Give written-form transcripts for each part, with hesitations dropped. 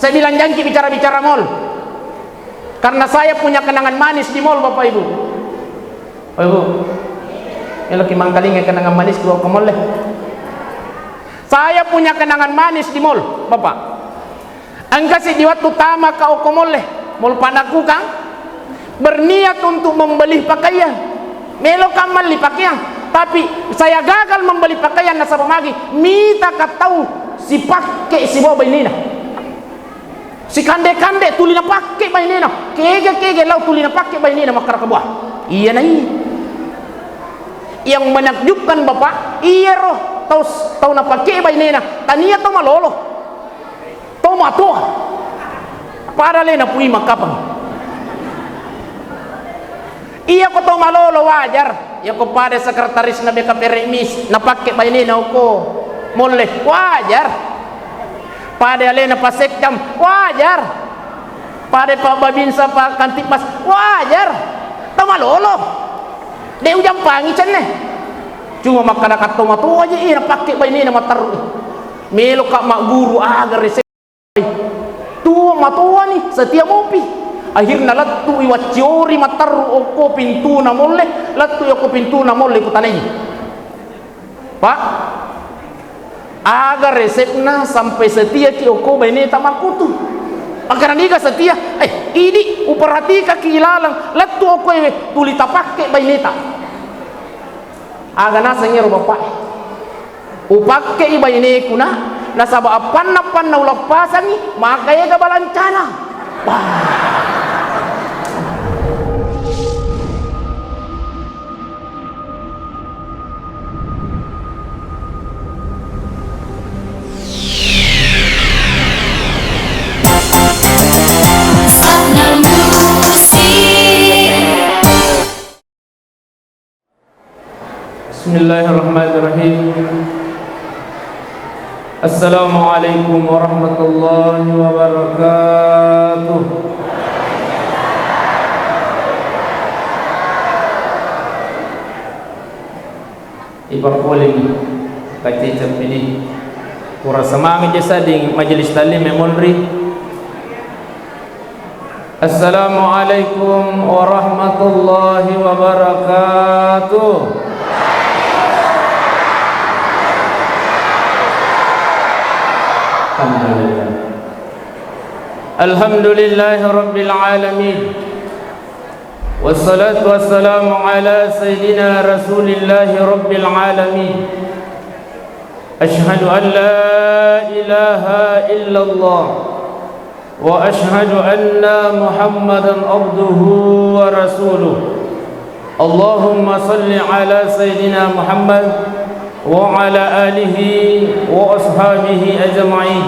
Saya bilang jangan bicara-bicara mall, karena saya punya kenangan manis di mall, Bapak Ibu. Bapak Ibu, yang lagi mangkalinga kenangan manis ke mall deh. Saya punya kenangan manis di mall, Bapak. Angka si di waktu tama kau ke mall deh, mall panaku kang berniat untuk membeli pakaian, melo kamal li pakaian, tapi saya gagal membeli pakaian nasabah magi. Mita katau si pakai si bawa ini nah. Si kande-kande tulina pakai bainena, kege lau tulina pakai bainena makar kebuah. Iya nahi. Yang menakjubkan Bapak, iya roh tau na pakai bainena, tania tau malolo. Tau matua. Para lena pui makapang. Iya ko tau malolo wajar. Ya ko pada sekretaris na BKP Remis na pakai bainena ko. Moleh wajar. Pada alena pasekjam wajar, pada Pak Babinsa Pak Kantipmas wajar, tamalolo de ujang pangi cenne cuma makana katoma tu aja ina pakai baini nama taru melo kak mak guru agar resep tu matua ni setiap mopi akhirnya latu iwaciori mataru oko pintu na molle latu oko pintu na molle kutanai Pak agar resepna sampai setia ki oko baini tamakutu agar niga setia ini uperhati kaki ilalang latu oko tuli tapake baini ta agar nasa ngero Bapak upake baini kuna nasaba apan na ulapasangi makaya ga balancana wah. Bismillahirrahmanirrahim. Assalamualaikum warahmatullahi wabarakatuh. Iparpoling kati ini pura semangat jasa di majelis talim memonri. Assalamualaikum warahmatullahi wabarakatuh. Alhamdulillah Rabbil Alamin. Wassalatu wassalamu ala Sayyidina Rasulillah Rabbil Alamin. Ashhadu an la ilaha illallah wa ashhadu anna Muhammadan abduhu wa rasuluh. Allahumma salli ala Sayyidina Muhammad وعلى آله وأصحابه أجمعين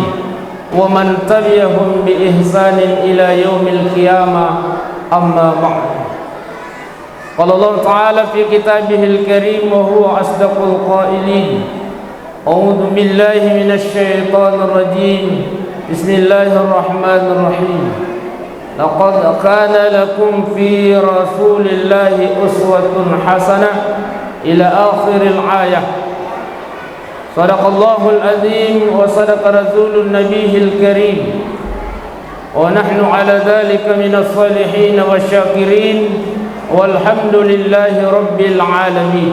ومن تبعهم بإحسان إلى يوم القيامة أما بعد قال الله تعالى في كتابه الكريم وهو أصدق القائلين أعوذ بالله من الشيطان الرجيم بسم الله الرحمن الرحيم لقد كان لكم في رسول الله أسوة حسنة إلى آخر الآية صدق الله العظيم وصدق رسول النبي الكريم ونحن على ذلك من الصالحين والشاكرين والحمد لله رب العالمين.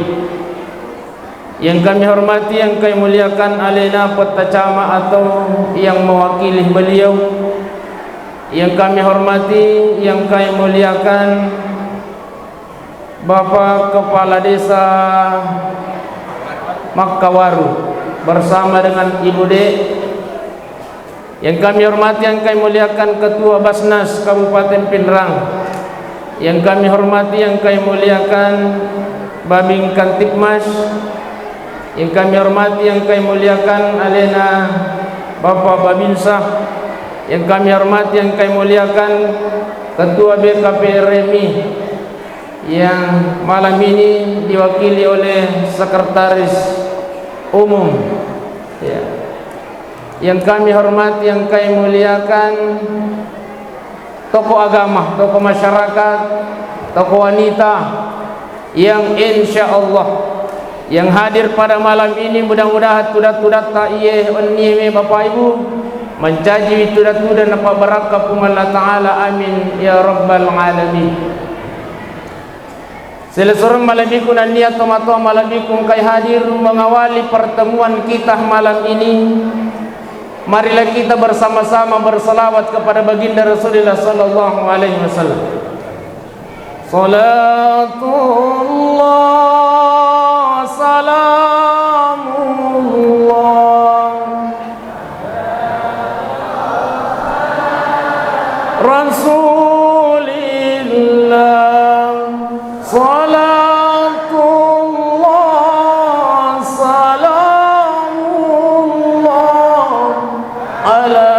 Yang kami hormati, yang kami muliakan alena petacama atau yang mewakili beliau, yang kami hormati, yang kami muliakan Bapak Kepala Desa Makkawaru bersama dengan Ibu De, yang kami hormati, yang kami muliakan Ketua Basnas Kabupaten Pinrang, yang kami hormati, yang kami muliakan Babing Kantipmas, yang kami hormati, yang kami muliakan alena Bapak Babinsa, yang kami hormati, yang kami muliakan Ketua BKP Remi yang malam ini diwakili oleh Sekretaris Umum ya. Yang kami hormati, yang kami muliakan tokoh agama, tokoh masyarakat, tokoh wanita yang insya Allah yang hadir pada malam ini, mudah-mudahan tudat-tudat tak iye onnime Bapak Ibu mencaji itu datu dan apa barakah Allah Ta'ala, amin ya rabbal alamin. Selesai malam ini niat tomato malam ini kai hadir mengawali pertemuan kita malam ini. Marilah kita bersama-sama bersalawat kepada baginda Rasulullah sallallahu alaihi wasallam. Salatullah salamullah Rasulillah salatullah salamullah ala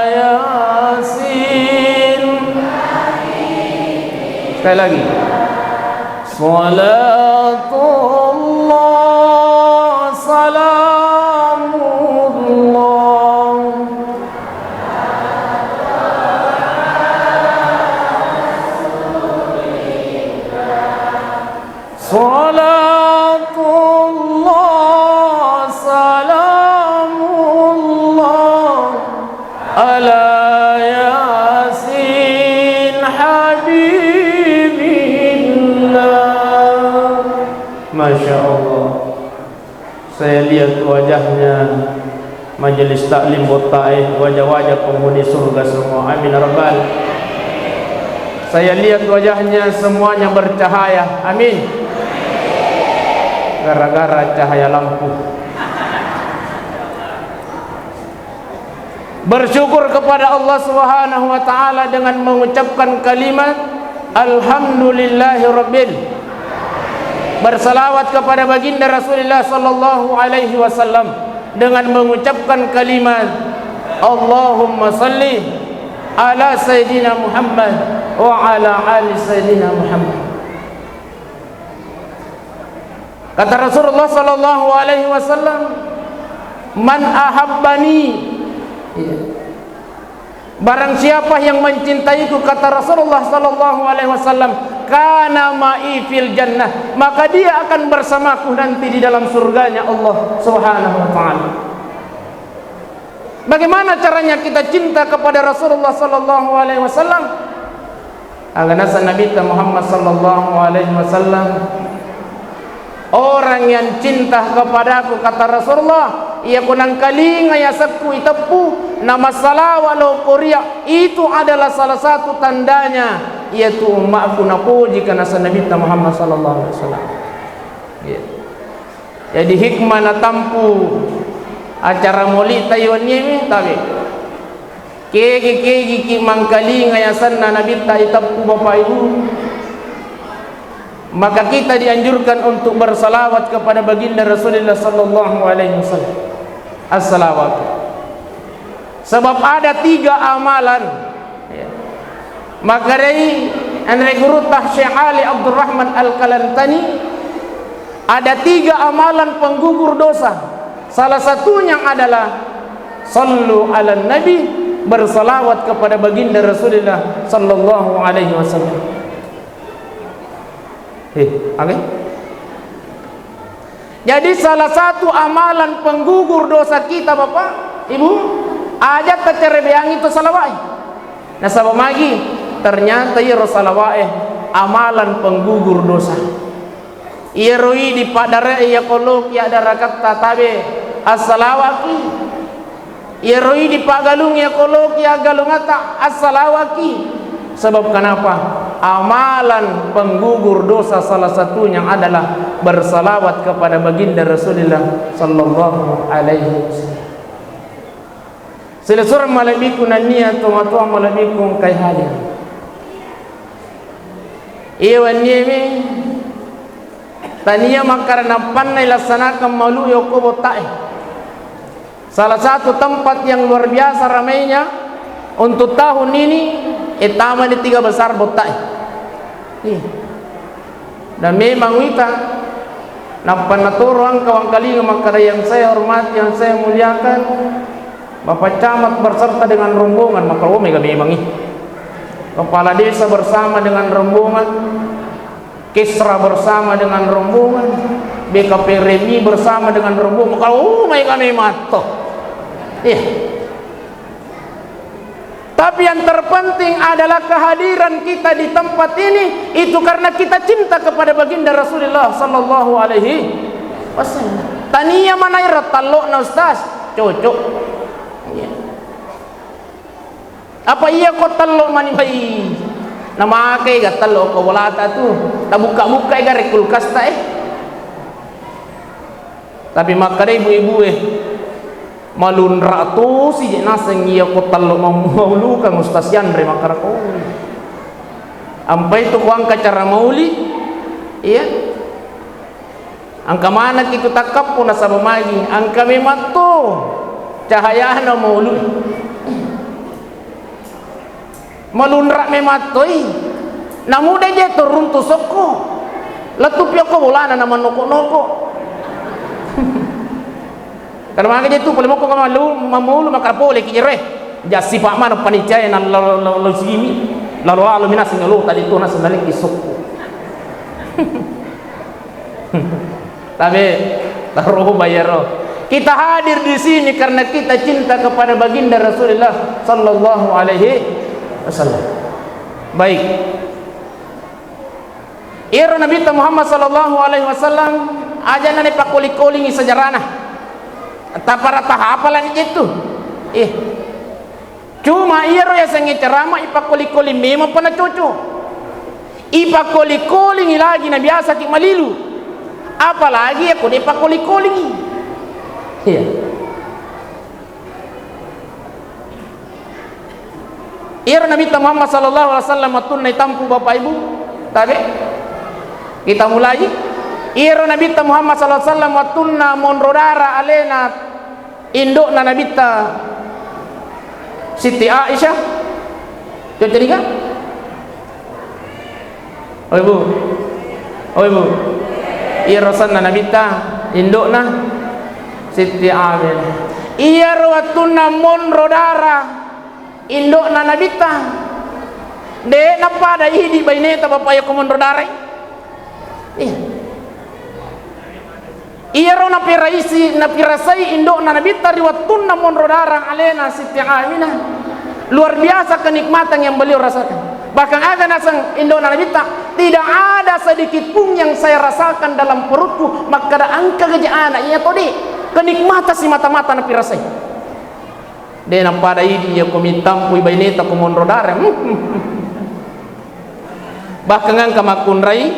yasin. Sekali lagi, salatullah salamullah salatullah salamullah ala yasin habibillah. Masya Allah, saya lihat wajahnya majelis taklim Botaih, wajah-wajah penghuni surga semua, amin rabbal. Saya lihat wajahnya semuanya bercahaya, amin. Gara-gara cahaya lampu. Bersyukur kepada Allah Subhanahu wa taala dengan mengucapkan kalimat alhamdulillahi rabbil. Bersalawat kepada baginda Rasulullah sallallahu alaihi wasallam dengan mengucapkan kalimat Allahumma salli ala sayyidina Muhammad wa ala ali sayyidina Muhammad. Kata Rasulullah sallallahu alaihi wasallam, man ahabbani, barang siapa yang mencintaiku, kata Rasulullah sallallahu alaihi wasallam, kana ma'i fil jannah, maka dia akan bersamaku nanti di dalam surganya Allah Subhanahu wa taala. Bagaimana caranya kita cinta kepada Rasulullah sallallahu alaihi wasallam? Aganasa Nabi Muhammad sallallahu alaihi wasallam, orang yang cinta kepadaku, kata Rasulullah, ia kunang kalinga ya sakku itapu nama salawa lo korea, itu adalah salah satu tandanya, yaitu umatku napuji karena Nabi Muhammad sallallahu alaihi wasallam. Jadi hikmah na tampu acara maulid tayuan ini tapi kegi mangkalinga ya sanna Nabi itapu bapak ibu. Maka kita dianjurkan untuk bersalawat kepada baginda Rasulullah sallallahu alaihi wasallam. As-salawat. Sebab ada 3 amalan. Maka dari Anregurutah Syekh Ali Abdurrahman Al-Kalantani, ada 3 amalan penggugur dosa. Salah satunya adalah sallu ala nabi, bersalawat kepada baginda Rasulullah sallallahu alaihi wasallam. Okay. Jadi salah satu amalan penggugur dosa kita, Bapak, Ibu, ajat tercerebeang itu salawai. Nah, sabab lagi ternyata ya salawai amalan penggugur dosa. Ia roi di padare ia kolok ya darakat tatabe as-salawaki. Ia roi di pagalung ya kolok ya galungata as-salawaki. Sebab kenapa? Amalan penggugur dosa salah satunya adalah bersalawat kepada baginda Rasulullah sallallahu alaihi wasallam. Selesai malam itu nania tuan-tuan malam itu kai hadir. Iwan yemi tania makarna panai laksanakan maulu Yakobo Ta'i. Salah satu tempat yang luar biasa ramainya untuk tahun ini. Etama di 3 besar Bota'i. Dan memang kita nampan naturuang kawan kalinga makara yang saya hormati, yang saya muliakan, Bapak Camat berserta dengan rombongan, maka omega memang ini. Kepala desa bersama dengan rombongan, Kisra bersama dengan rombongan, BKP Remi bersama dengan rombongan, maka omega memang toh. Tapi yang terpenting adalah kehadiran kita di tempat ini itu karena kita cinta kepada baginda Rasulullah sallallahu alaihi wasallam. Tania mana irat talok na ustaz? Cocok. Ya. Apa iya kau talok mani bayi? Nama ke ga talok ko wala ta tu. Ta buka-buka ga kulkas ta Tapi maka ibu-ibu malun ratu si naseng iya ko talok maulu kang ustaz Yandre makara ko. Ampai tu kuang cara mauli. Iya. Angka mana kita takap pun nasa mamagi angka memang tu cahaya na maulud malunrak memang tu namu dah je turun tu soko letup ya ko bolana na manoko-noko karena makanya tu paling moko malu mamulu makapole kijere jasi pak mana panicaya na lo simi lalu alu minas ngalo tadi tu nasa nalik isoko tapi taruh bayar. Kita hadir di sini karena kita cinta kepada baginda Rasulullah sallallahu alaihi wasallam. Baik. Ira Nabi Muhammad sallallahu alaihi wasallam aja nani pakuli-kulingi sejarahna. Tapara tahapalan itu. Cuma ira ya sangi ceramah ipakuli-kuling memang pernah cucu. Ipakuli-kulingi lagi na biasa ki malilu. Apalagi aku dipakuli-kulingi. Iya. Ira Nabi Muhammad sallallahu alaihi wasallam tunai tampu Bapak Ibu. Tapi kita mulai. Ira Nabi Muhammad sallallahu alaihi wasallam tunna monrodara alena indukna Nabi Siti Aisyah. Itu jadi kan? Oh Ibu. Oh Ibu. Irasanna nabita indukna Siti Amir iya rawatuna monrodara indukna nabita de napa da idi baineta bapak ya monrodara iya rona piraisi na pirasai indukna nabita riwatuna monrodara alena Siti Aminah luar biasa kenikmatan yang beliau rasakan. Bahkan ada nasang indona nabita tidak ada sedikit pun yang saya rasakan dalam perutku maka ada angka gejaan iya tadi kenikmatan si mata-mata na pirasai de na pada idi ya komitampu ibaineta kumonrodare bahkan angka makunrai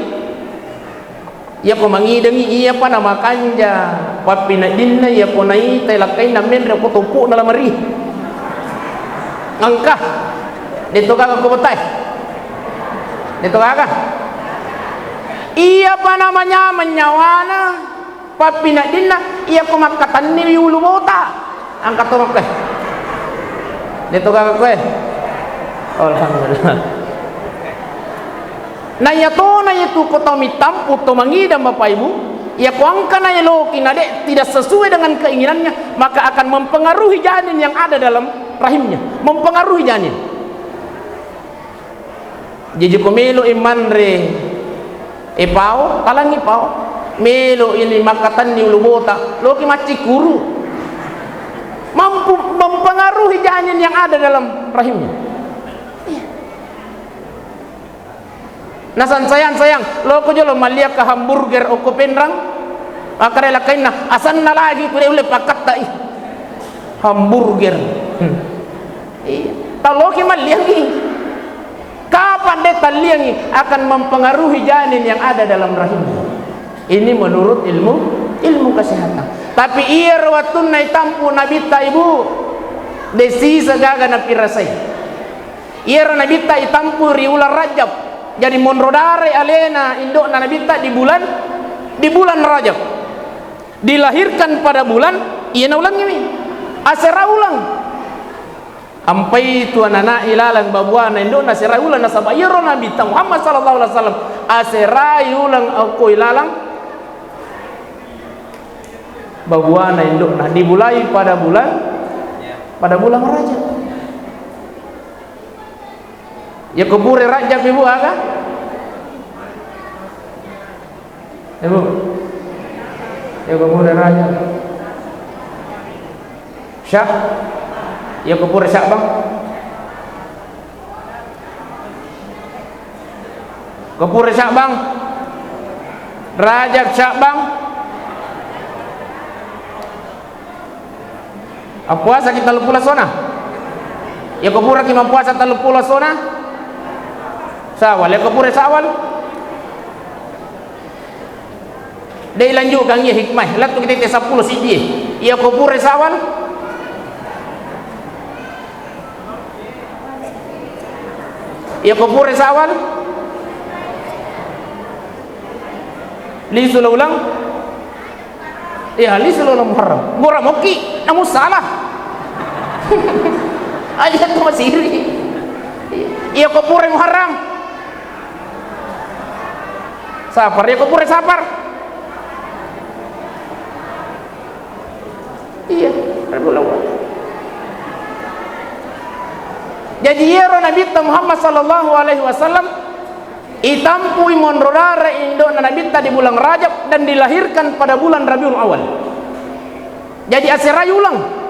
ya ko mangidangi iya pa na makanja papina dinna ya ko nai telakay na menre ko tupu na lamari angka dito ka ko batay dito ka iya pa namanya menyawana papina dinna iya ko makatan ni ulumota angka to makle dito ka ko alhamdulillah na yato na itu ko tamitampu to mangidam Bapak Ibu ya ko angka na yelo kinade tidak sesuai dengan keinginannya maka akan mempengaruhi janin yang ada dalam rahimnya mempengaruhi janin jadi pemilu iman re ipao talang ipao melo ini makatan ni ulubota loki maci kuru mampu mempengaruhi janin yang ada dalam rahimnya nasan sayang lo ko jolo malia ka hamburger o ko penrang akare lakaina asan na lagi ko ule pakat ta hamburger kalau ki malia ki kapan dia taliangi akan mempengaruhi janin yang ada dalam rahimnya ini menurut ilmu kesehatan tapi iya rawatun nai tampu nabita ibu desi segaga na pirasai iya nabita itampu riulan Rajab jadi monrodare alena induk na nabita di bulan Rajab dilahirkan pada bulan iya na ulang ini asera ulang ampai tu anak ilalang babuana indona serai ulang nasabayro Nabi Muhammad sallallahu alaihi wasallam aserai ulang aku ilalang babuana indona dimulai pada bulan Rajab ya kubure Rajab ibu aga ibu ya kubure Rajab Syah ya kubur Sya'ban Kepure Sya'ban, Rajab Sya'ban. Puasa kita lupula sona. Ya kepura kita puasa talupula sona. Sawal ya kepure Sawal. Dia lanjutkan ya hikmah. Lalu kita 10 sidi. Ya kepure Sawal. Ya kepure Sawal. Lisul ulang. Ya lisul ulang Muharram. Muharram oke, namun salah. Aja tu masih iri. Ya kepure Muharram. Safar ya kepure Safar. Iya, Rabiul Awal. Jadi yero Nabi Muhammad sallallahu alaihi wasallam itampui monrodara indo Nabi di bulan Rajab dan dilahirkan pada bulan Rabiul Awal. Jadi asera ulang.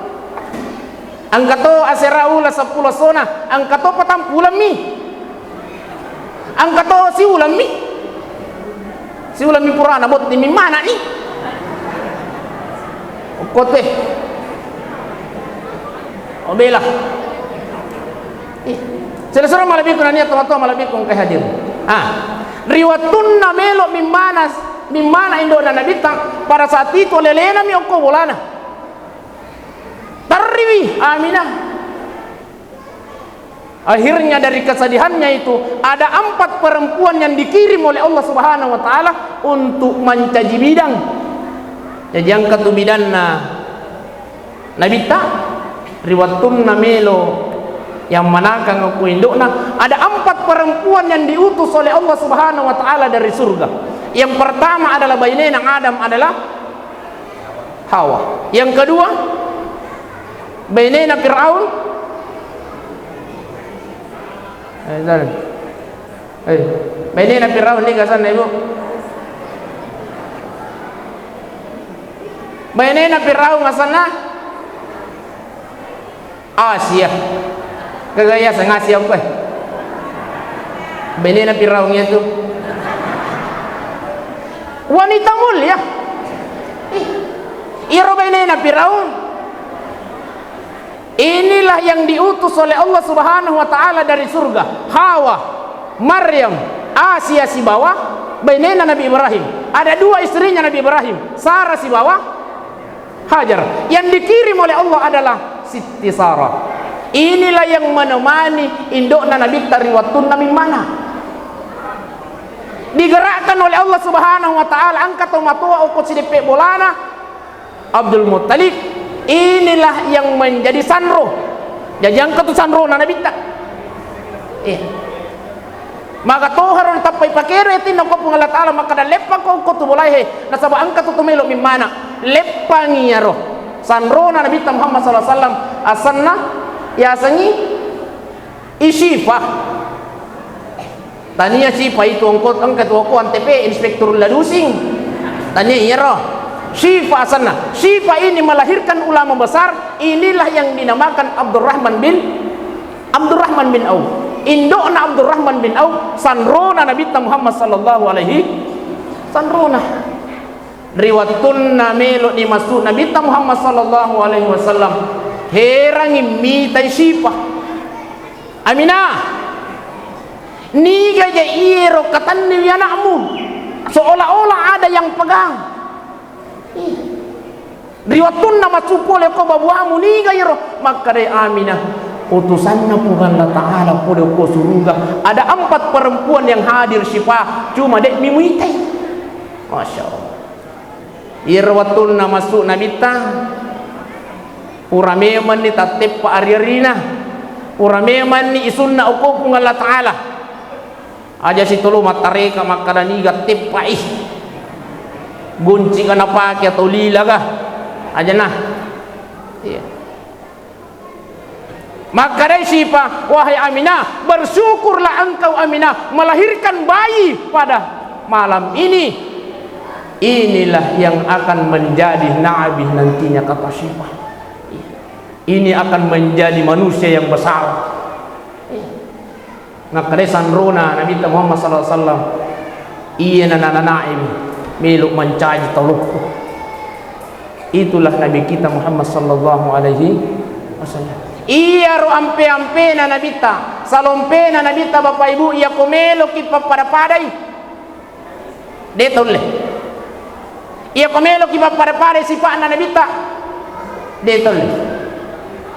Angkato asera ula 10 sona, angkato patampulan mi. Angkato si ulam mi. Si ulam mi purana bot di mana ni? Kote. Obela. Selesai malam itu nanya teman-teman malam itu kau hadir. Riwatunna melo mimana indo na nabita pada saat itu lelena mi ongko bolana. Tarriwi Aminah. Akhirnya dari kesedihannya itu ada 4 perempuan yang dikirim oleh Allah Subhanahu wa taala untuk mencaji bidang. Jadi yang katu bidanna nabita riwatunna melo yang manakah ngaku indukna ada 4 perempuan yang diutus oleh Allah Subhanahu wa taala dari surga. Yang pertama adalah bainena Adam adalah Hawa. Yang kedua bainena Fir'aun. Bainena Fir'aun ni kasan ibu. Bainena Fir'aun asana Asia. Kagaya sa ngasih apa? Bainena Fir'aun itu wanita mulia. Iro bainena Fir'aun. Inilah yang diutus oleh Allah Subhanahu wa taala dari surga. Hawa, Maryam, Asia si bawah, bainena Nabi Ibrahim. Ada 2 istrinya Nabi Ibrahim, Sarah si bawah, Hajar. Yang dikirim oleh Allah adalah Siti Sarah. Inilah yang menemani indukna Nabi tariwatun min mana. Digerakkan oleh Allah Subhanahu wa taala angkat matua ukut sidipe bolana Abdul Muttalib. Inilah yang menjadi sanro. Jadi angkat tu sanro na Nabi ta. Maka toharon tapai pakere tin ko pung Allah taala maka lepa ko tu bolai nasaba angkat tu melo min mana. Lepangi yaro. Sanro na Nabi Muhammad sallallahu alaihi wasallam asanna ya sangi isifa tania sifa itu angkat wako antp inspektur ladusing tania yaro sifa sana. Sifa ini melahirkan ulama besar. Inilah yang dinamakan Abdurrahman bin Auf. Indokna Abdurrahman bin Auf sanrona Nabi Muhammad sallallahu alaihi sanrona riwatunna melo di masuk Nabi Muhammad sallallahu alaihi wasallam herangi mitai sipa Aminah niga je iro katanni anakmu seolah-olah ada yang pegang. Riwatunna masupole ko babuamu niga iro maka dai Aminah utusannya bukan Allah Ta'ala pada ko surga. Ada 4 perempuan yang hadir sipa cuma dek mimuitai. Masya Allah. Irwatunna masuk nabita urameman ni tatip pa aririna urameman ni isunna ukupung Allah Ta'ala aja si tulu matareka makadani gatip pa gunci ka na pake atau lila ka aja nah iya. Maka dari siapa wahai Aminah bersyukurlah engkau Aminah melahirkan bayi pada malam ini. Inilah yang akan menjadi nabi nantinya kata siapa. Ini akan menjadi manusia yang besar. ngakade sanruna Nabi Muhammad sallallahu alaihi wasallam iya nananaim meluk mencaji toluk. Itulah Nabi kita Muhammad sallallahu alaihi wasallam. Iya ro ampe na Nabi ta salompe na Nabi ta bapak ibu iya komelo ki papada-padai detole iya komelo ki papada-padai sifat na Nabi ta detole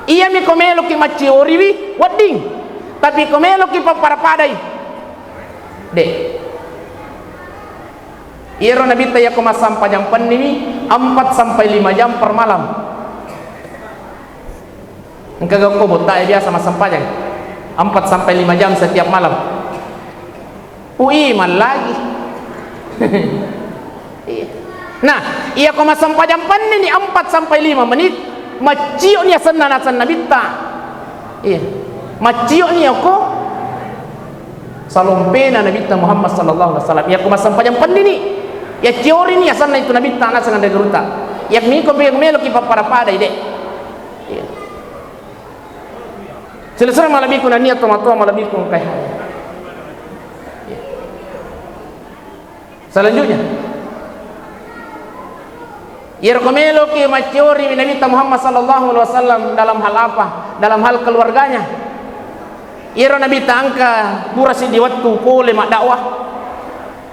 iya mi komelo ki macioriwi wedding tapi komelo ki papada-padai de iya ro Nabi ta ya koma sampai jam penimi 4 sampai 5 jam per malam. Engkau kau botak biasa masam panjang 4 sampai 5 jam setiap malam. Iman lagi. Nah, ia kau masam panjang ini 4 sampai 5 menit. Macioknya senanasan Nabi tak. Iya. Macioknya kau salompena Nabi Muhammad sallallahu alaihi wasallam. Ia kau masam panjang ini. Ya ciori ni asan itu Nabi tak nasan ada geruta. Ya mi kau melo ki para ide. Iya. Selesai malabi kuna niat tomato malabi kun kaya. Selanjutnya, ia rekomelo ki maciori Nabi Muhammad sallallahu alaihi wasallam dalam hal apa? Dalam hal keluarganya. Ia Nabi tangka burasi di waktu pole mak dakwah,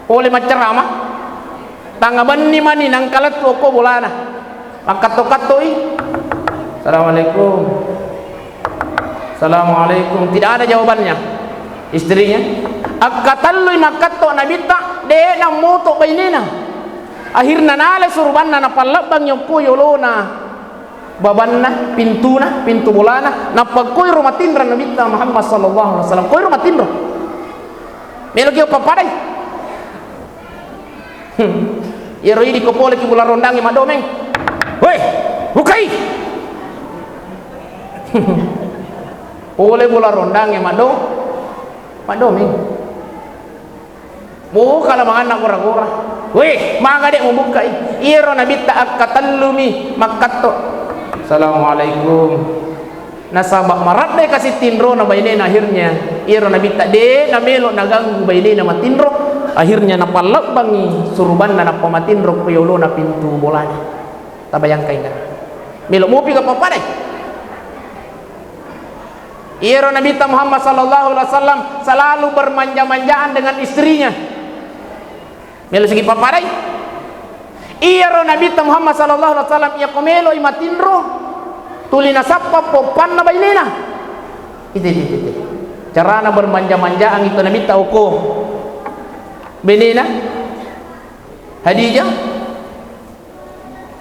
pole mak ceramah. Tangga bani mani nangkalat ko bolana. Makato-katoi. Assalamualaikum. Assalamualaikum. Tidak ada jawabannya istrinya. Akatalloy makato nabita de na moto bainena. Akhirna nale surbanna na palabang yung kuyolona babanna pintu bolana na pagkoy rumatindra nabita Muhammad sallallahu alaihi wasallam koy rumatindro melo kyo papaday yero idi ko pole ki bula rondangi madomeng weh bukai boleh bola rondang yang madoming mau kalau anak gora-gora weh mga dek membuka iro Nabi ta'ak katallumi makato assalamualaikum nasabak marat deh kasih tindro na bainin akhirnya iro Nabi tak de na melo nagang bainin na matindro akhirnya napalak bangi suruban na napamatindro kuyolo na pintu bolanya tabayang kaingan melo mo piga papaday. Ia Nabi Muhammad sallallahu alaihi wasallam selalu bermanja-manjaan dengan istrinya. Melo segi paparay. Ia Nabi Muhammad sallallahu alaihi wasallam ia komelo imatindro tulina sappa popan na bainena. Itu. Carana bermanja-manjaan itu Nabi tahu ko. Benena Hadijah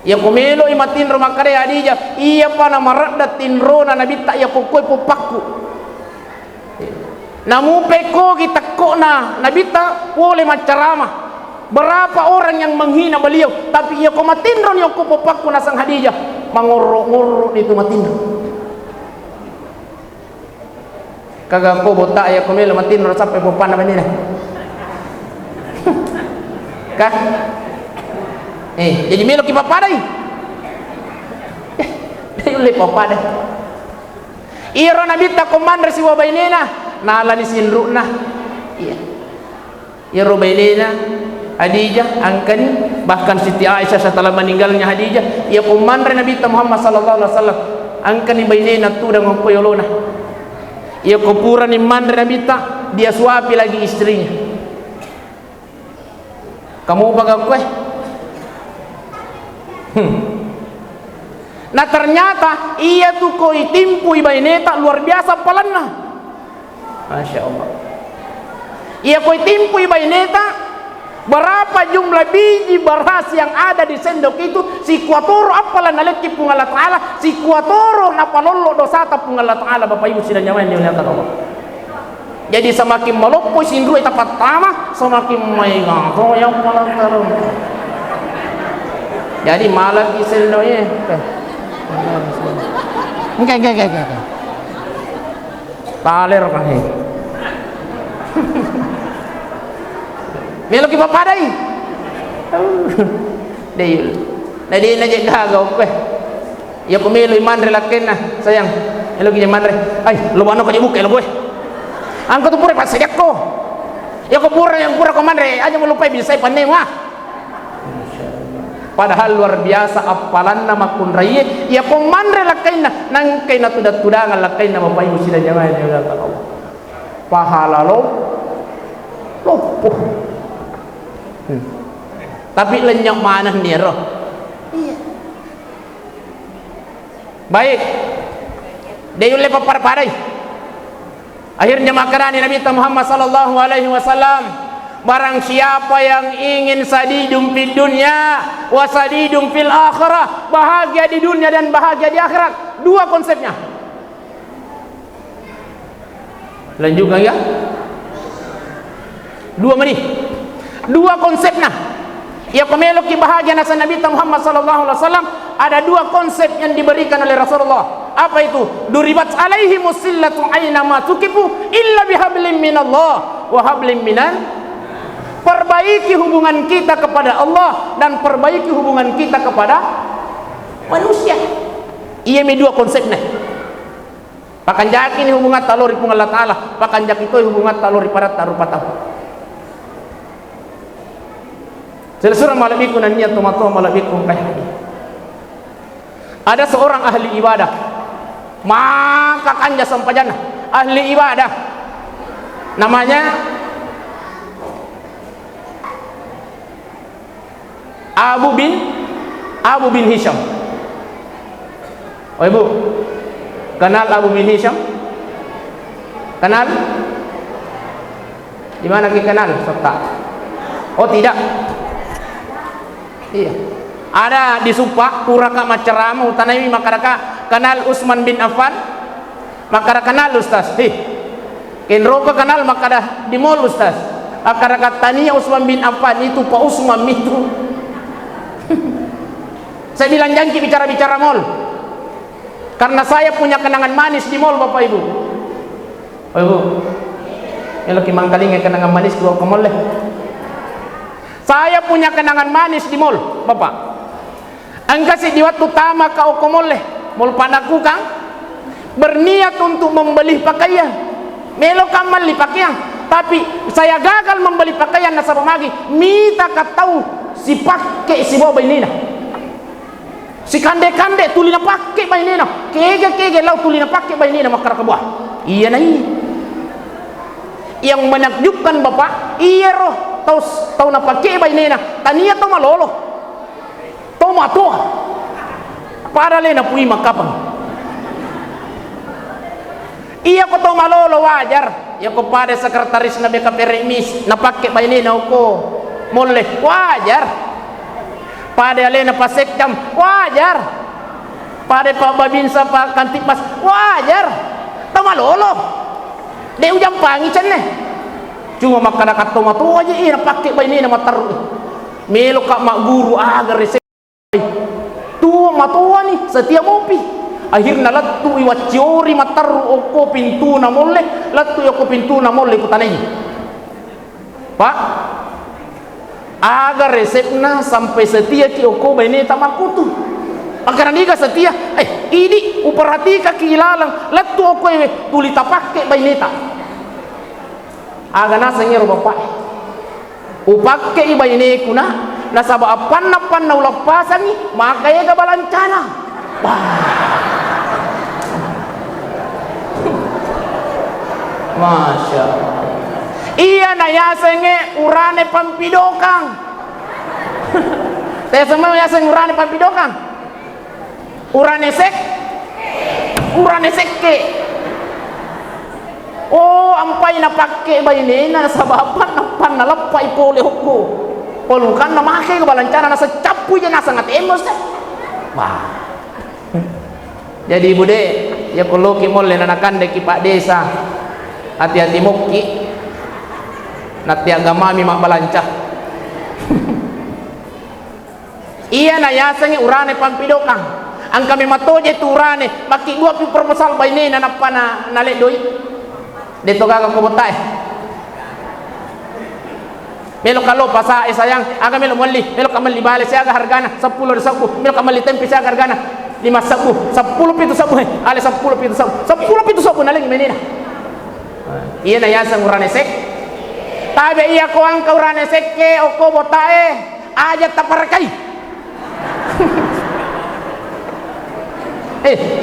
ia komelo imatindro makare Hadijah ia pana maradda tindro na Nabi tak ia pokoi popakku namu peko kita kok na Nabi tak boleh macarama berapa orang yang menghina beliau tapi ia ko matindro ni ko popakku na sang Hadijah mangoro-ngoro itu matindro kagak ko botak ia komelo matindro sampai popan na benina kah jadi melo ki papadai le papadai iro Nabi ta komandar si wabainena nala ni sinruna iya iro bainena Hadijah angkani bahkan Siti Aisyah setelah meninggalnya Hadijah ia komandar Nabi Muhammad sallallahu alaihi wasallam angkani bainena tu dengan koyolona ia kopura ni mandar Nabi ta dia suapi lagi istrinya kamu baga kue Nah ternyata ia tuh koi timpui baineta luar biasa pelanna. Masya Allah. Ia koi timpui baineta berapa jumlah biji beras yang ada di sendok itu si kuatoro apalah naleki pung Allah Ta'ala si kuatoro napalolo dosata pung Allah Ta'ala Bapak Ibu sidang jamaah yang dimuliakan Allah. Jadi semakin melopo sindru eta pertama semakin maingat oh yang malam tarum. Jadi malam isel doye. Enggak. Taler kah? Melo ki papadai. Deyul. Nadi naje gagaw ko. Ya pemilo iman relaken na sayang. Elo ki iman re. Ay, lubano ka jibuk elo boy. Angko tu pura pasadak ko. Ya ko pura yang pura komandre aja melupai bisa pandai mah. Padahal luar biasa apalan nama kun raya ya komandre lakaina nang kaina tudangan lakaina bapak ibu sila jamaah yang dimuliakan Allah. Pahala lo lopuh. Tapi lenyap mana dia roh. Iya. Baik. Dia lepas parparai. Akhirnya makarani Nabi Muhammad sallallahu alaihi wasallam, barang siapa yang ingin sadidum fid dunya wa sadidum fil akhirah, bahagia di dunia dan bahagia di akhirat. Dua konsepnya. Lain juga ya? Dua mani. Dua konsepnya. Ya pemeluk bahagia nasa Nabi Muhammad sallallahu alaihi wasallam, ada dua konsep yang diberikan oleh Rasulullah. Apa itu? Duribat alaihi musillatu aina ma tukifu illa bihablim minallah wa hablim minan. Perbaiki hubungan kita kepada Allah dan perbaiki hubungan kita kepada manusia. Iya mi dua konsepnya. Pakan jaki ni hubungan talori pun Allah Ta'ala, pakan jaki itu hubungan talori pada taruh patah. Surah malabiku dan niat tomato malabiku kahadi. Ada seorang ahli ibadah, maka kanja sampajana ahli ibadah, namanya Abu bin Hisham. Oh ibu, kenal Abu bin Hisham? Kenal? Di mana kita kenal? Serta? Oh tidak. Iya. Ada di Supa, kuraka macaramu tanami makaraka kenal Utsman bin Affan. Makara kenal Ustaz. Kenroko kenal makara di mall Ustaz. Makaraka tania Utsman bin Affan itu Pak Utsman itu. Saya bilang janji bicara-bicara mall. Karena saya punya kenangan manis di mall Bapak Ibu. Oh Ibu. Elok mangkalinga kenangan manis ke mall leh. Saya punya kenangan manis di mall, Bapak. Angkasi di waktu tama kau ke mall leh. Mall panaku kang berniat untuk membeli pakaian. Melo kamal li pakaian. Tapi saya gagal membeli pakaian nasa pemagi. Mita katau si pakai si bawa ini nah. Si kande tulina pakai bayi nena, kege lau tulina pakai bayi nena makar kebuah. Iya nah iya. Yang menakjubkan Bapak, iya roh tahu na pakai bayi nena, tania tahu malolo, tahu matua. Para lena pui makapang. Iya ko tahu malolo wajar. Ya ko pada sekretaris na BKP Remis na pakai bayi nena ko moleh wajar. Pada alena pasekjam wajar, pada Pak Babinsa Pak Kantipas wajar, tamalolo de ujang pangi cenne cuma makana katoma tu aja ina pakai bayi nama taruh melo kak mak guru agar resep tu matua ni setiap mopi akhirnya latu iwaciori mataru oko pintu na molle latu oko pintu na molle kutanai Pak agar resepna sampai setia ki oko bene tamakutu agar niga setia ini uperhatika kilalang letu oko tuli tapake baineta agar nasa ngero bapak upake ibaine kuna nasaba apan na ulapasangi makaya ga balancana Masya Allah. Iya na yasenge urane pampidokang. Saya semua yaseng urane pampidokang. Urane sekke. Oh ampai na pakke bayine na sabapan na pan na lapai pole hoko. Polukan na make ke balancana na secapu je na sangat emos deh. Wah. Jadi bude ya kalau ki molle na nakande ki Pak Desa. Hati-hati muki. Nati agama mi mak balancah. Iya na yasangi urane pampidokang. Ang kami matoje tu urane maki gua pi proposal baine na napana nale doi. Deto gaga ko botai. Melo kalau pasa sayang aga melo molli melo kamali bale saya aga hargana 10 ribu melo kamali tempe saya aga hargana 5 ribu 10 pitu sabu ale 10 pitu sabu naleng menina. Iya na yasa ngurane sek. Tabe iya ko ang kaurane sek ke o ko botae aja taparkai.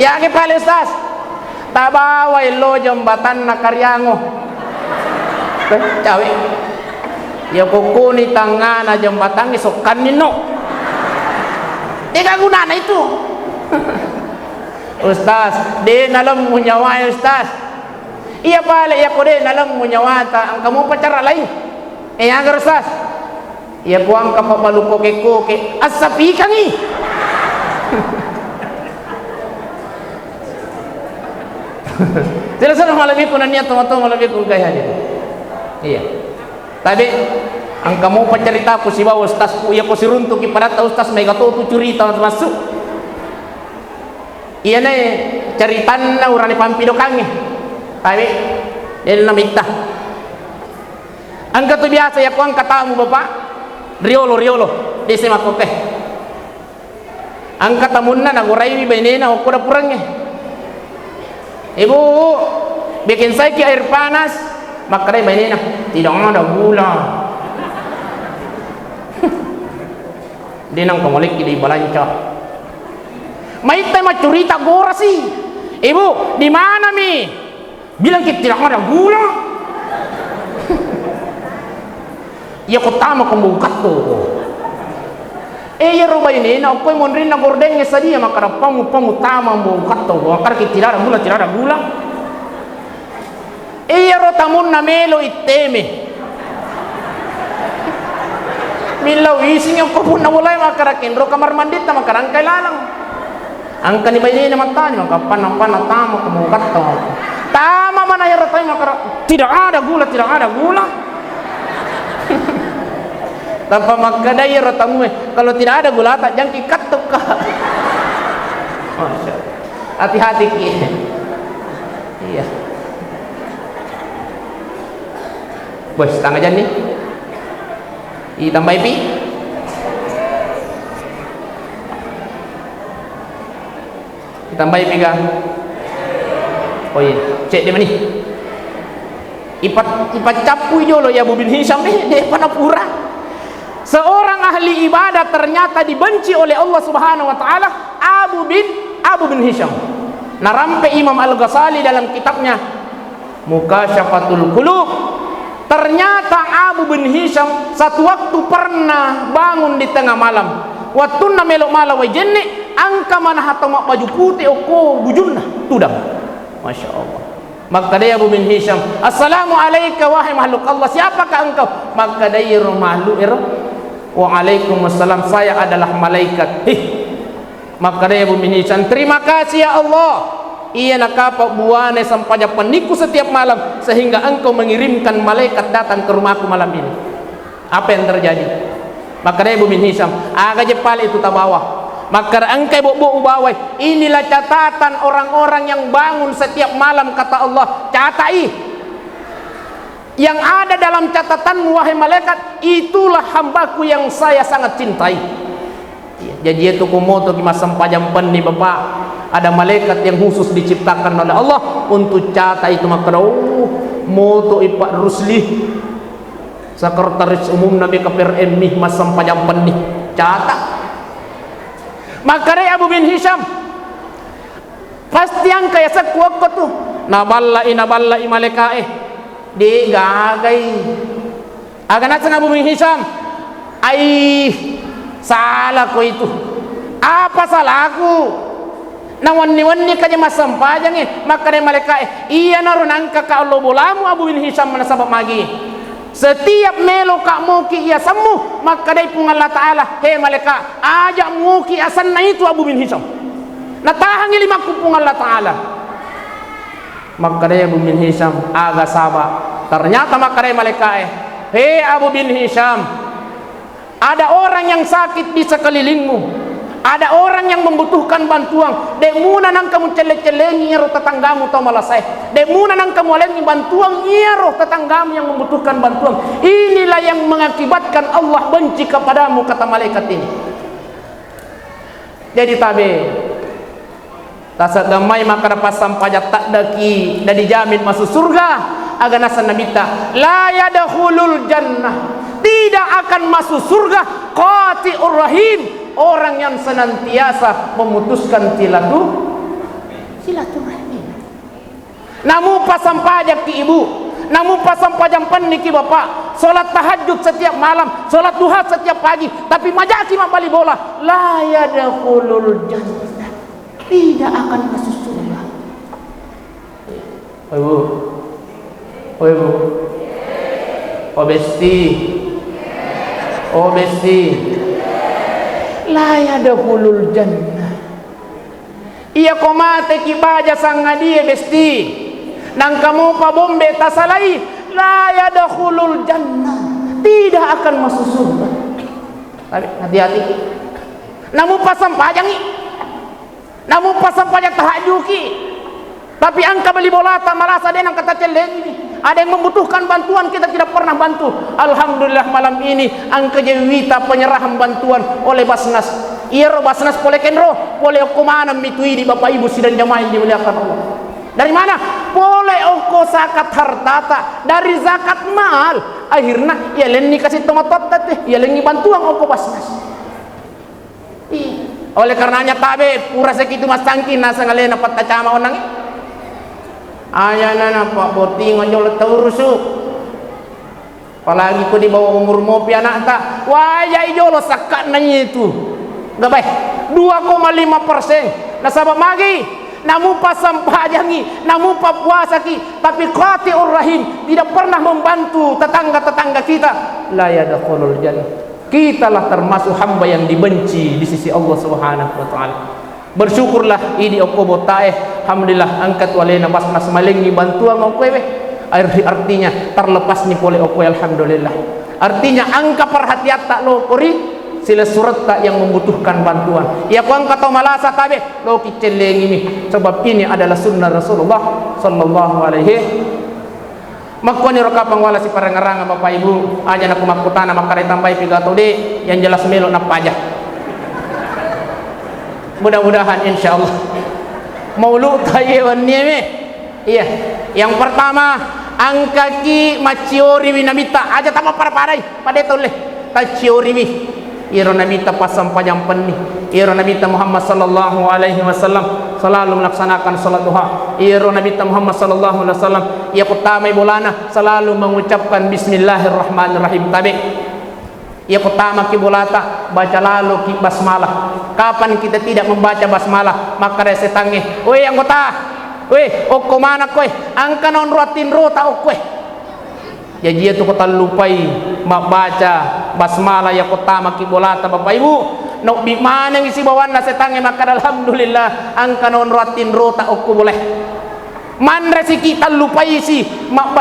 Ya ke pale Ustaz. Tabawai lo jembatan na Karyango. Cawe. Ya kukuni tangan na jembatan isok kanino. Tiga guna na itu. Ustaz, de nalam mo nyawa Ustaz. Iya pala iya ko de nalam mo nyawa ta ang kamu pacara lain. Agar Ustaz. Iya ko ang kapabaluko ke asapi kangi. Sila sana malami ko na niya tumatong malami ko kaya dito. Iya. Tadi ang kamu pacarita ko si bawa Ustaz ko iya ko si runtuk iparata Ustaz may katutu curita masuk. Iya na caritan na urani pampido kangi. Tadi dia namita. Ang kato biasa ya ko ang katamu Bapak Riolo di semakoke. Ang katamun na naguray mi benena o kuda purangnya. Ibu bikin saya ke air panas makanya mainnya tidak ada gula. Dinang kemolik di balanca. Mai tema curita gora sih. Ibu di mana mi? Bilang kita tidak ada gula. Ya kau tama kembukat tuh. Ya roba ini, na aku mau rina gordengnya saja maka pamu tama mbukat tuh. Akar kita tidak ada gula. Iya rotamun na melo iteme. Milaw ising yung kupun na mulai makarakin ro kamar mandit na makarangkay lalang. Ang kanibay na matani makapanang tama kembukat tuh. Tama mana ya rotay makara tidak ada gula. Tanpa makadaya rotamu kalau tidak ada gula tak jangki katuk ka. Masya Allah. Hati-hati ki. Iya. Bos tangga jan nih. Ditambah pi. Ditambah pi ka. Oh iya, cek di mana nih? Ipat capu jolo ya Bu bin Hisham nih, dia panapura. Seorang ahli ibadah ternyata dibenci oleh Allah Subhanahu wa taala, Abu bin Hisham. Narampe Imam Al-Ghazali dalam kitabnya Mukasyafatul Qulub. Ternyata Abu bin Hisham satu waktu pernah bangun di tengah malam. Waktu na melok malawa jenne angka mana hatama baju putih oko bujunna tudang. Masya Allah. Maka dia Abu bin Hisham, Assalamualaikum wahai makhluk Allah, siapakah engkau? Maka dia makhluk Waalaikumsalam, saya adalah malaikat. Maka dia Abu bin Hisham, terima kasih ya Allah. Ia nakapa buane sampainya peniku setiap malam sehingga engkau mengirimkan malaikat datang ke rumahku malam ini. Apa yang terjadi? Maka dia Abu bin Hisham, aga jepal itu tabawa. Maka engkau bobo ubawai. Inilah catatan orang-orang yang bangun setiap malam kata Allah. Catai. Yang ada dalam catatanmu wahai malaikat, itulah hambaku yang saya sangat cintai. Jadi itu kumoto ki masam pajam pen nih Bapak. Ada malaikat yang khusus diciptakan oleh Allah untuk catat itu maka moto Pak Rusli sekretaris umum Nabi KPRM nih masam pajam pen nih catat. Maka dia Abu bin Hisham pasti yang kayak sekuat tuh naballa malaikat di gagai agak nasa Abu bin Hisham salah ko itu apa salahku na wani kanya masampajang maka dia malaikat iya naron angka ka Allah bolamu Abu bin Hisham manasabab magi setiap melo kak muki ia sembuh maka dia pun Allah Ta'ala hei malaikat ajak muki asan na itu Abu bin Hisham natahangi lima kupung Allah Ta'ala. Maka dia Abu bin Hisham agak sabar. Ternyata maka dia malaikat hei Abu bin Hisham, ada orang yang sakit di sekelilingmu, ada orang yang membutuhkan bantuan. Demuna nang kamu celek-celengi roh tetanggamu tau malah saya. Demuna nang kamu lengi bantuan roh tetanggamu yang membutuhkan bantuan. Inilah yang mengakibatkan Allah benci kepadamu kata malaikat ini. Jadi tabe tasat damai maka dapat sampajat tak daki dan dijamin masuk surga. aganasan nabita la yadkhulul jannah, tidak akan masuk surga qati'ur rahim, orang yang senantiasa memutuskan silaturahim. Namu pasang pajak ki ibu, namu pasang pajampan niki bapak, solat tahajud setiap malam, solat duha setiap pagi, tapi majaki mambali bola, la yadkhulul jannah, tidak akan masuk surga. Ibu, ibu, besti, la yadkhulul jannah. Iya komate kibaja sangadia besti, nang kamu pa bombe tasalai, la yadkhulul jannah, tidak akan masuk surga. Tapi hati-hati, namu pasang pajangi, namu pasang pajak tahajuki, tapi angka beli bola tak malasa denang kata celeng ini. Ada yang membutuhkan bantuan, kita tidak pernah bantu. Alhamdulillah malam ini angka jewita penyerahan bantuan oleh Basnas. Iya Basnas polekenro, boleh kumana mitui di Bapak Ibu sidang jamaah yang dimuliakan Allah. Dari mana? Boleh ongko zakat hartata, dari zakat mal. Akhirnya ya lenni kasih tomatot teh, ya lenni bantuan ongko Basnas. Oleh karenanya tabe pura segitu mas tangkin nasa ngalena patta cama onang. Ayana na pak boting ngajol taurusu, apalagi ku di bawah umur mopi anak tak, wajah ijolo sakat nanya itu, gak baik 2,5%. Nasabah magi, namu pasang pajangi, namu puasa ki, tapi qati'ur rahim, tidak pernah membantu tetangga-tetangga kita. La yadkhulul jannah. Kitalah termasuk hamba yang dibenci di sisi Allah Subhanahu wa taala. Bersyukurlah ini okobo tae, alhamdulillah angkat walena Basnas malengi bantuan okowe, artinya terlepas ni pole okowe, alhamdulillah. Artinya angka perhatian tak lo kori sila surat tak yang membutuhkan bantuan. Ya ku angkat atau malasa tabe lo kiceleng ini, sebab ini adalah sunnah Rasulullah sallallahu alaihi. Makoni rokapang wala si parangaranga Bapak Ibu, aja nak makutana makare tambai pigato de yang jelas melo na pajak. Mudah-mudahan insyaallah maulud tayewan nieme. Iya, yang pertama angka ki maciori winamita aja tama para-parai pada toleh taciori wi iro namita pasam pajang penni, iro namita Muhammad sallallahu alaihi wasallam selalu melaksanakan salat duha, iro namita Muhammad sallallahu alaihi wasallam ia pertama bulana selalu mengucapkan bismillahirrahmanirrahim. Tabe ia pertama kibulata baca lalu ki basmalah. Kapan kita tidak membaca basmalah maka rese tangi, weh anggota, weh okko mana koe angka non ruatin rota okko. Ya dia tu kota lupai mak baca basmalah ya pertama kibulata Bapak Ibu. Nok bi mana ngisi bawan na setangi maka alhamdulillah angka non ruatin rota okko boleh. Man rezeki tak lupa isi mak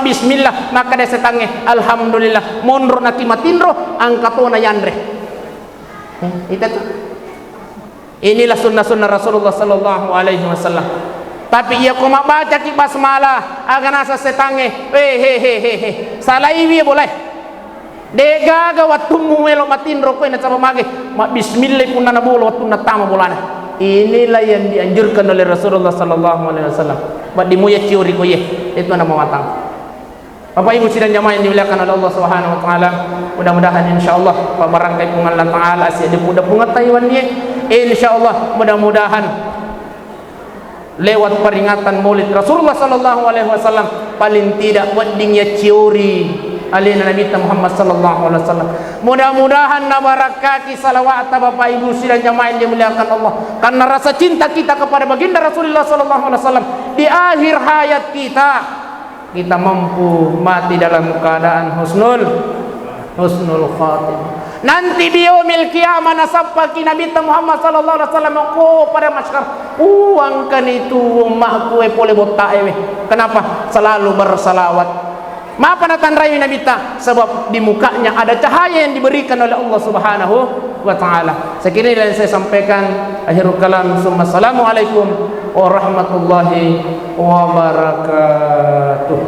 bismillah maka dia setange alhamdulillah monro naki matinro angkatona yandre. Itu tuh. Inilah sunnah Rasulullah sallallahu alaihi wasallam. Tapi ia ko baca ki basmalah aganasa setange he salaiwi boleh. Dega ga wattumu melo matinro ko ina sama mage mak bismillah pun na bolo wattu na tama bolana. Inilah yang dianjurkan oleh Rasulullah sallallahu alaihi wasallam. Buat dimuya ciori ko ye, itu nama matang. Bapak Ibu sidang jamaah yang dimuliakan oleh Allah Subhanahu wa taala, mudah-mudahan insyaallah pabarangkai pungan Allah taala asia depuda pungat taiwan dia. Insyaallah mudah-mudahan lewat peringatan Maulid Rasulullah sallallahu alaihi wasallam paling tidak wedding ya ciori alina Nabi Muhammad sallallahu alaihi wasallam. Mudah-mudahan nabarakaki salawat Bapak Ibu sidang jamaah yang dimuliakan Allah, karena rasa cinta kita kepada baginda Rasulullah sallallahu alaihi wasallam di akhir hayat kita mampu mati dalam keadaan husnul khatimah. Nanti di yaumil qiyamah nasabaki Nabi Muhammad sallallahu alaihi wasallam ko pada masyarakat uangkan itu mak kue boleh botak ewe. Kenapa? Selalu bersalawat. Maapa natan rayu Nabi ta? Sebab di mukanya ada cahaya yang diberikan oleh Allah Subhanahu wa taala. Sekiranya yang saya sampaikan, akhirul kalam, assalamualaikum warahmatullahi wabarakatuh.